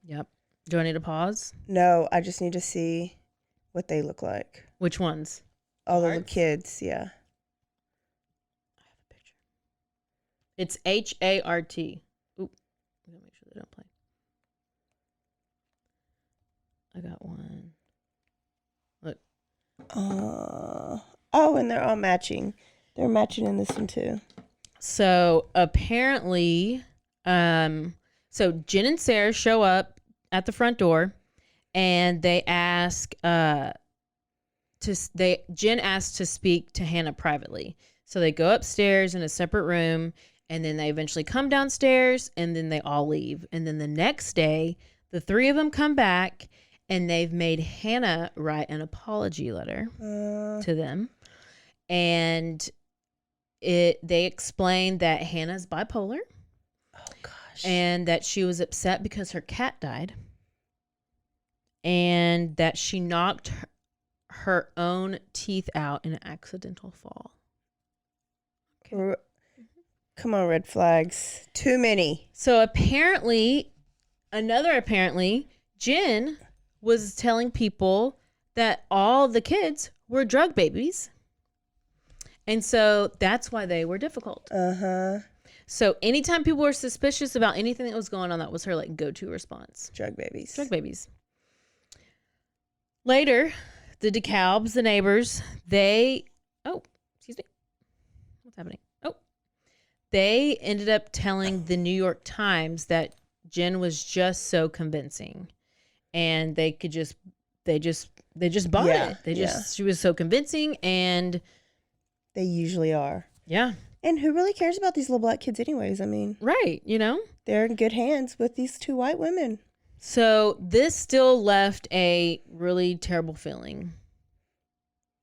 Yep. Do I need to pause? No, I just need to see what they look like. Which ones? All of the kids, yeah. It's Hart. Oop. I'm going to make sure they don't play. I got one. Look. And they're all matching. They're matching in this one too. So apparently, so Jen and Sarah show up at the front door, and they ask, Jen asks to speak to Hannah privately. So they go upstairs in a separate room, and then they eventually come downstairs, and then they all leave. And then the next day, the 3 of them come back, and they've made Hannah write an apology letter to them. And they explained that Hannah's bipolar. Oh, gosh. And that she was upset because her cat died. And that she knocked her own teeth out in an accidental fall. Okay. Come on, red flags. Too many. So apparently, Jen was telling people that all the kids were drug babies. And so that's why they were difficult. Uh-huh. So anytime people were suspicious about anything that was going on, that was her like go-to response. Drug babies. Drug babies. Later, the DeKalbs, the neighbors, excuse me. What's happening? They ended up telling the New York Times that Jen was just so convincing, and they just bought it. She was so convincing, and they usually are. Yeah. And who really cares about these little black kids anyways? I mean, right, they're in good hands with these 2 white women. So this still left a really terrible feeling.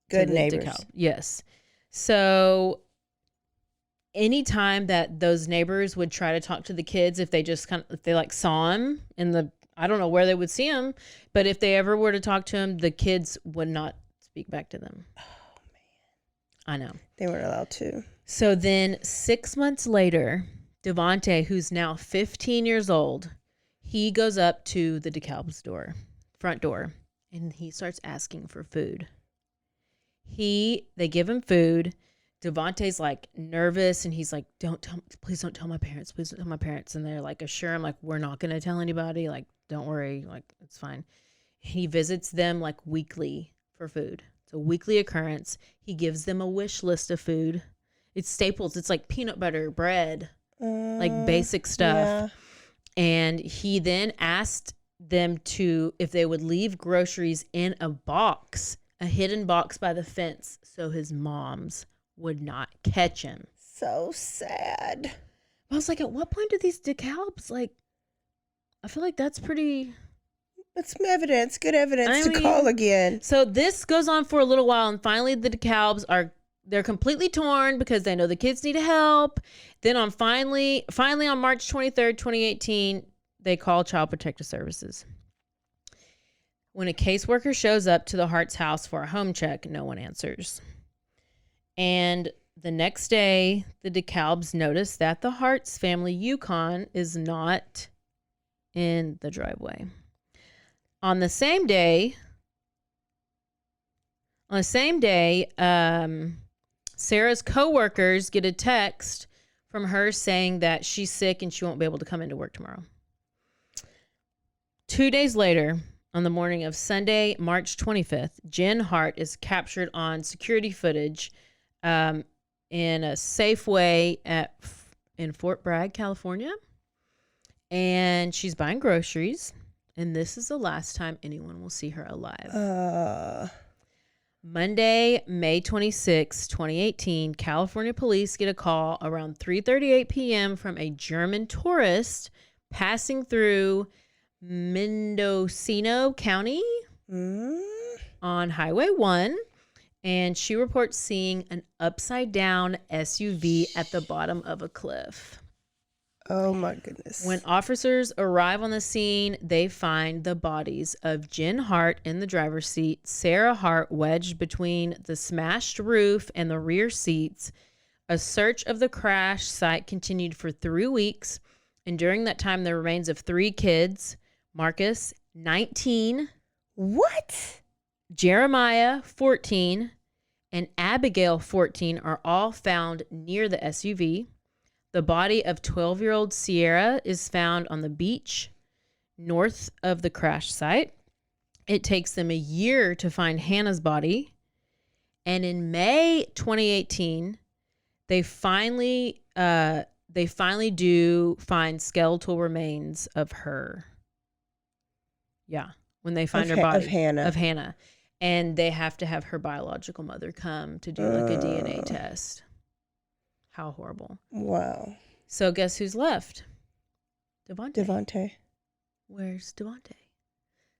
Good neighbors. Yes. So anytime that those neighbors would try to talk to the kids, if they saw them I don't know where they would see them, but if they ever were to talk to them, the kids would not speak back to them. Oh, man. I know. They weren't allowed to. So then 6 months later, Devontae, who's now 15 years old, he goes up to the DeKalb's front door, and he starts asking for food. They give him food. Devontae's like nervous, and he's like, please don't tell my parents. Please don't tell my parents. And they're like, assure him, like, we're not going to tell anybody. Like, don't worry. Like, it's fine. He visits them like weekly for food. It's a weekly occurrence. He gives them a wish list of food. It's staples. It's like peanut butter, bread, like basic stuff. Yeah. And he then asked them if they would leave groceries in a box, a hidden box by the fence, so his moms would not catch him. So sad. I was like, at what point do these DeKalbs, like, I feel like that's pretty... That's some evidence, good evidence to call again. So this goes on for a little while, and finally the DeKalbs they're completely torn because they know the kids need help. Then on finally on March 23rd, 2018, they call Child Protective Services. When a caseworker shows up to the Harts' house for a home check, no one answers. And the next day, the DeKalbs notice that the Harts family Yukon is not in the driveway. On the same day, Sarah's coworkers get a text from her saying that she's sick and she won't be able to come into work tomorrow. 2 days later, on the morning of Sunday, March 25th, Jen Hart is captured on security footage in a Safeway in Fort Bragg, California. And she's buying groceries. And this is the last time anyone will see her alive. Monday, May 26, 2018, California police get a call around 3:38 p.m. from a German tourist passing through Mendocino County on Highway 1. And she reports seeing an upside-down SUV at the bottom of a cliff. Oh, my goodness. When officers arrive on the scene, they find the bodies of Jen Hart in the driver's seat, Sarah Hart wedged between the smashed roof and the rear seats. A search of the crash site continued for 3 weeks, and during that time, the remains of 3 kids, Marcus, 19. What? Jeremiah, 14, and Abigail, 14, are all found near the SUV. The body of 12-year-old Sierra is found on the beach north of the crash site. It takes them a year to find Hannah's body. And in May 2018, they finally do find skeletal remains of her. Yeah, when they find her body. Of Hannah. And they have to have her biological mother come to do like a DNA test. How horrible. Wow. So guess who's left? Devontae. Where's Devontae?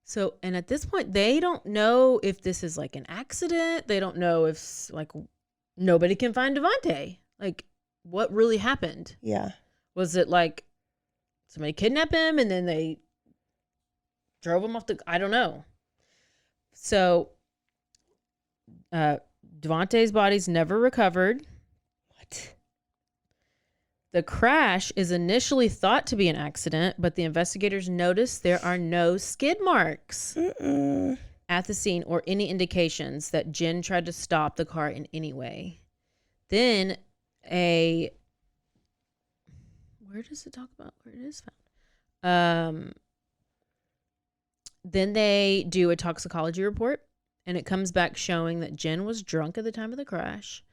So, and at this point, they don't know if this is like an accident. They don't know if like nobody can find Devontae. Like what really happened? Yeah. Was it like somebody kidnapped him and then they drove him off I don't know. So, Devontae's body's never recovered. What? The crash is initially thought to be an accident, but the investigators noticed there are no skid marks at the scene or any indications that Jen tried to stop the car in any way. Then where does it talk about where it is found? Then they do a toxicology report, and it comes back showing that Jen was drunk at the time of the crash.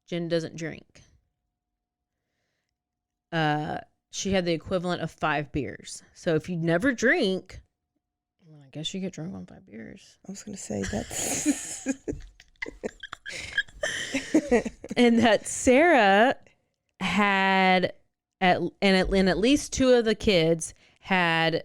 Jen doesn't drink. She had the equivalent of 5 beers. So if you never drink, well, I guess you get drunk on 5 beers. I was going to say that's... And that Sarah had, at least 2 of the kids had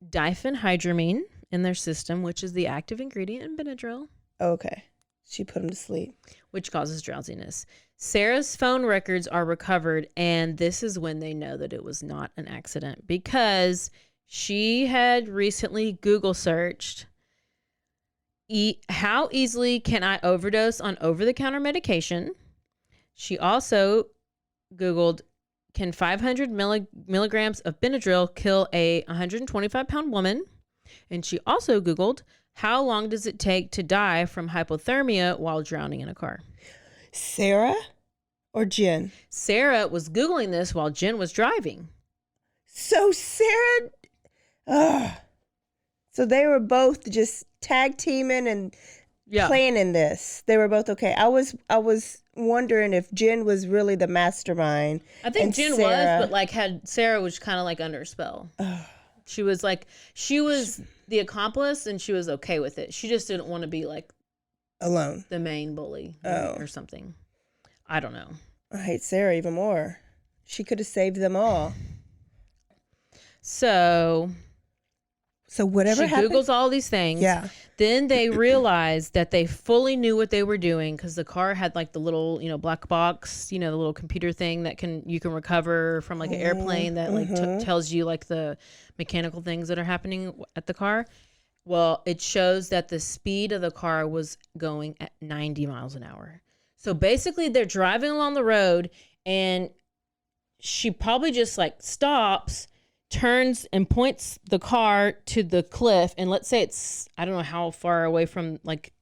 diphenhydramine in their system, which is the active ingredient in Benadryl. Okay. She put him to sleep. Which causes drowsiness. Sarah's phone records are recovered, and this is when they know that it was not an accident because she had recently Google searched, how easily can I overdose on over-the-counter medication? She also Googled, can 500 milligrams of Benadryl kill a 125-pound woman? And she also Googled, how long does it take to die from hypothermia while drowning in a car? Sarah or Jen? Sarah was Googling this while Jen was driving. So Sarah... So they were both just tag teaming and planning this. They were both okay. I was wondering if Jen was really the mastermind. I think Jen was, but like Sarah was kind of like under a spell. She was the accomplice and she was okay with it. She just didn't want to be like alone, the main bully or something. I don't know. I hate Sarah even more. She could have saved them all. So whatever happened? She Googles all these things. Yeah. Then they realized that they fully knew what they were doing because the car had like the little, black box, the little computer thing that you can recover from like an airplane that like tells you like the mechanical things that are happening at the car. Well, it shows that the speed of the car was going at 90 miles an hour. So basically they're driving along the road and she probably just like stops, turns and points the car to the cliff, and let's say it's, I don't know how far away from like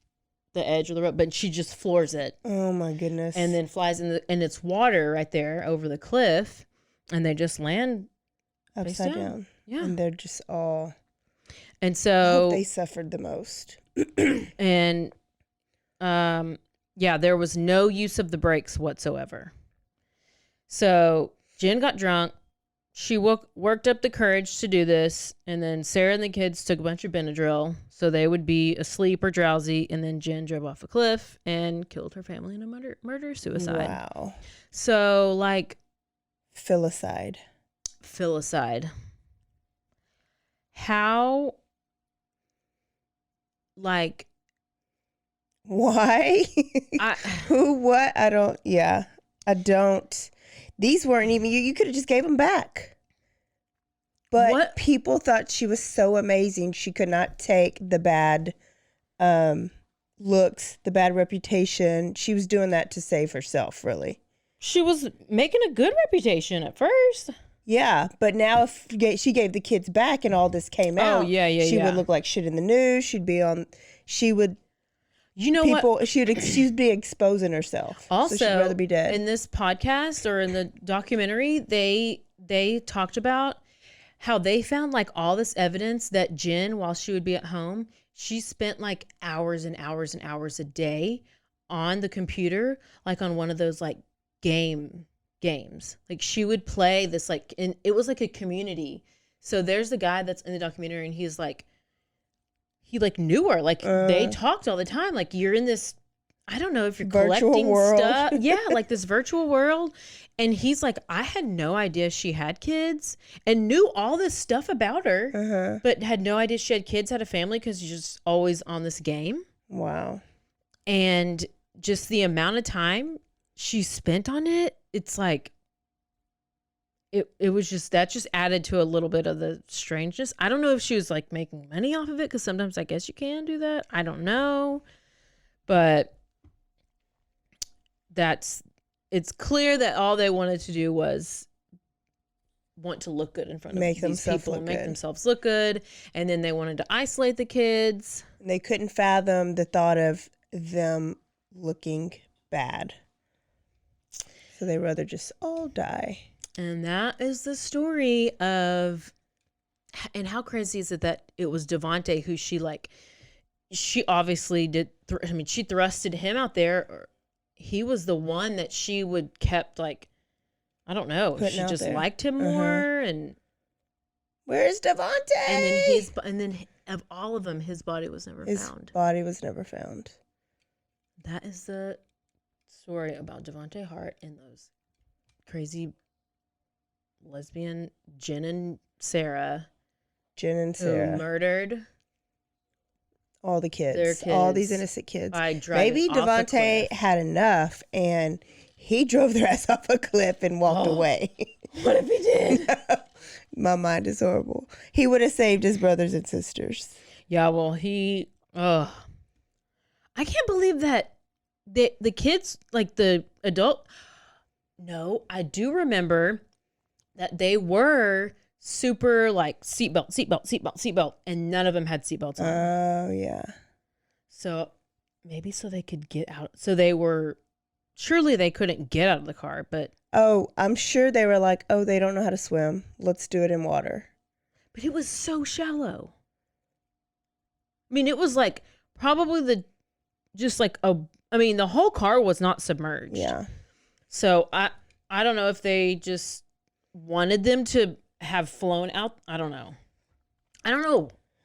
the edge of the road, but she just floors it. Oh my goodness. And then flies and it's water right there over the cliff, and they just land upside down. Yeah. And they're just all, and so I hope they suffered the most. And there was no use of the brakes whatsoever. So Jen got drunk. She worked up the courage to do this, and then Sarah and the kids took a bunch of Benadryl so they would be asleep or drowsy, and then Jen drove off a cliff and killed her family in a murder-suicide. Wow. So, like... Filicide. How, like... Why? What? I don't... These weren't even you. You could have just gave them back. But people thought she was so amazing. She could not take the bad looks, the bad reputation. She was doing that to save herself, really. She was making a good reputation at first. Yeah, but now if she gave the kids back and all this came out, she would look like shit in the news. She would... You know what? She'd be exposing herself. Also, so she'd rather be dead. In this podcast or in the documentary, they talked about how they found like all this evidence that Jen, while she would be at home, she spent like hours and hours and hours a day on the computer, like on one of those like games. Like she would play this like, and it was like a community. So there's the guy that's in the documentary, and he's like, he like knew her, like they talked all the time, like you're in this, I don't know if you're collecting stuff, like this virtual world. And he's like, I had no idea she had kids and knew all this stuff about her, but had no idea she had kids, had a family, because you're just always on this game. Wow. And just the amount of time she spent on it, it's like, It was just, that just added to a little bit of the strangeness. I don't know if she was like making money off of it, because sometimes I guess you can do that. I don't know. But it's clear that all they wanted to do was want to look good in front of these people and make themselves look good. And then they wanted to isolate the kids. They couldn't fathom the thought of them looking bad. So they'd rather just all die. And that is the story of, and how crazy is it that it was Devontae who she obviously did, she thrusted him out there. Or he was the one that she would kept like, I don't know, she just liked him more. And where's Devontae? And then of all of them, his body was never found. His body was never found. That is the story about Devontae Hart and those crazy lesbian Jen and Sarah who murdered all the kids, their kids, all these innocent kids. Maybe Devontae had enough and he drove their ass off a cliff and walked away. What if he did? My mind is horrible. He would have saved his brothers and sisters. Yeah, well, I can't believe that the kids, like the adult. No, I do remember that they were super like seatbelt, and none of them had seatbelts on. Oh, yeah. So maybe so they could get out. So surely they couldn't get out of the car, but. Oh, I'm sure they were like, oh, they don't know how to swim. Let's do it in water. But it was so shallow. I mean, it was like probably the whole car was not submerged. Yeah. So I don't know if they just wanted them to have flown out. I don't know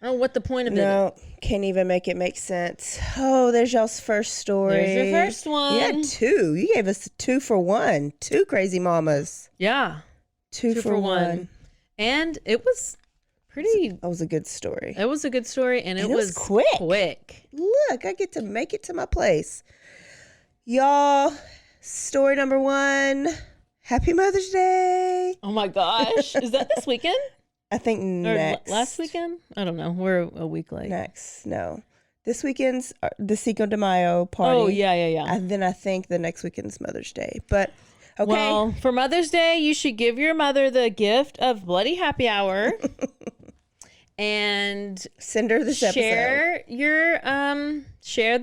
what the point of it is. No, can't even make it make sense. Oh, there's y'all's first story. There's your first one. You had 2. You gave us 2 for 1. 2 crazy mamas. Yeah. 2 for 1. And it was pretty. That was a good story. It was a good story, and it was quick. Look, I get to make it to my place. Y'all, story number 1. Happy Mother's Day. Oh my gosh. Is that this weekend? I think next. Last weekend? I don't know. We're a week late. Next. No. This weekend's the Cinco de Mayo party. Oh, yeah. And then I think the next weekend's Mother's Day. But, okay. Well, for Mother's Day, you should give your mother the gift of Bloody Happy Hour. And send her this episode. Share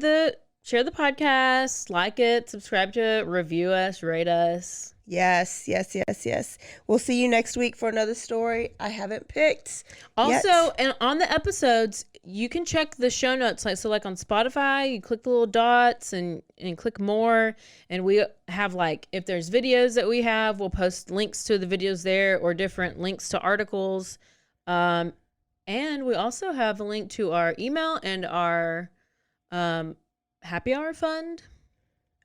the podcast, like it, subscribe to it, review us, rate us. Yes. We'll see you next week for another story I haven't picked. Also, yet. and on the episodes, you can check the show notes. Like on Spotify, you click the little dots and click more. And we have if there's videos that we have, we'll post links to the videos there or different links to articles. And we also have a link to our email and our happy hour fund.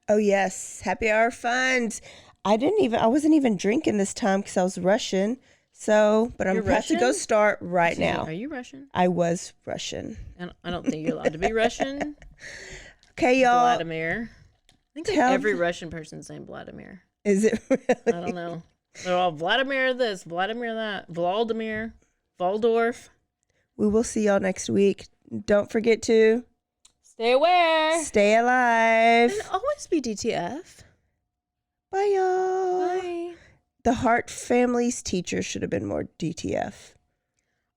Oh yes, happy hour fund. I wasn't even drinking this time because I was rushing. So, but I'm about to go start right now. Are you Russian? I was Russian. And I don't think you're allowed to be Russian. Okay, y'all. Vladimir. I think every Russian person's named Vladimir. Is it really? I don't know. They're all Vladimir this, Vladimir that, Vladimir, Waldorf. We will see y'all next week. Don't forget to stay aware, stay alive, and always be DTF. Bye, y'all. Bye. The Hart family's teacher should have been more DTF.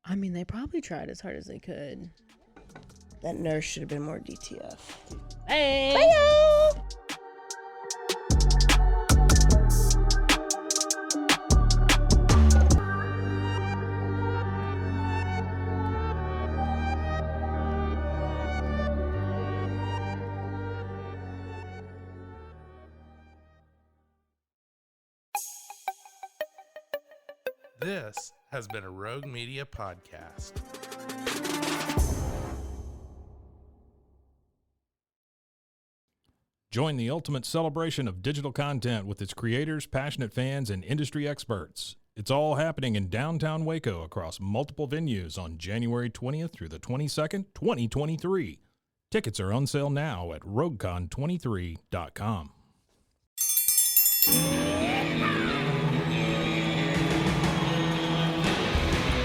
I mean, they probably tried as hard as they could. That nurse should have been more DTF. Hey. Bye, y'all. This has been a Rogue Media podcast. Join the ultimate celebration of digital content with its creators, passionate fans, and industry experts. It's all happening in downtown Waco across multiple venues on January 20th through the 22nd, 2023. Tickets are on sale now at roguecon23.com.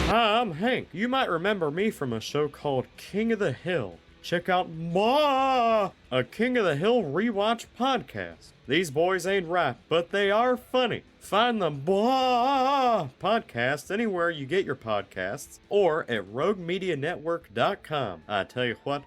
Hi, I'm Hank. You might remember me from a show called King of the Hill. Check out a King of the Hill rewatch podcast. These boys ain't right, but they are funny. Find the podcast anywhere you get your podcasts or at roguemedianetwork.com. I tell you what.